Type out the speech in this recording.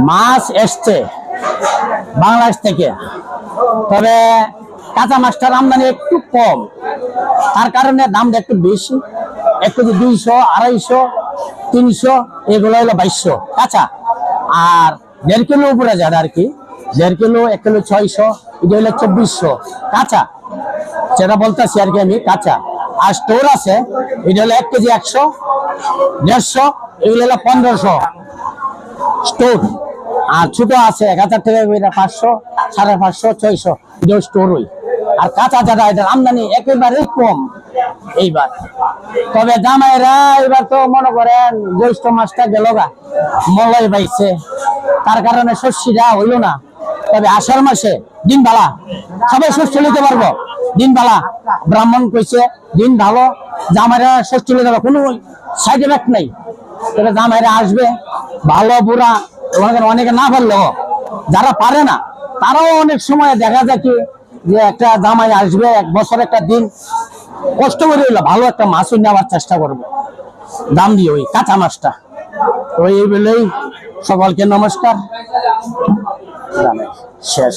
মাছ এসছে বাংলাদেশ থেকে, তবে কাঁচা মাছটার আমদানি একটু কম, তার কারণে দামটা একটু বেশি। 1 কেজি 200, 250, 300, এগুলো হলো 2200 কাঁচা। আর 1.5 কিলো উপরে যাবে আর কি, 1.5 কিলো, 1 কিলো 600, এটা হলো 2400 কাঁচা, যেটা বলতেছি আর কি আমি কাঁচা। আর স্টোর আছে, এটা হলো 1 কেজি 100, 150, এগুলো হলো 1500 স্টোর। আর ছোট আছে 1000 টাকা, 500, 550, 600, এটা স্টোর। ওই আর কাঁচা যারা, এটার আমদানি একেবারেই কম এইবার। তবে জামাইরা এবার তো মনে করেন জ্যৈষ্ঠ মাসটা গেল গা, মলয় পাইছে, তার কারণে শস্যটা হইল না। তবে আষাঢ় মাসে দিন ভালা, সবাই শস্য নিতে পারবো। দিন ভালা, ব্রাহ্মণ কইছে দিন ভালো, জামাইরা শস্য নিতে পারবে, কোনো সাইড এফেক্ট নাই। তবে জামাইরা আসবে, ভালো বুড়া, অনেকে না পারলেও যারা পারে না তারাও অনেক সময় দেখা যায় কি যে একটা জামাই আসবে, 1 বছর একটা দিন কষ্ট করে হইলো ভালো একটা মাছ নেওয়ার চেষ্টা করবে, দাম দিয়ে ওই কাঁচা মাছটা। তো এই বলেই সকলকে নমস্কার, শেষ।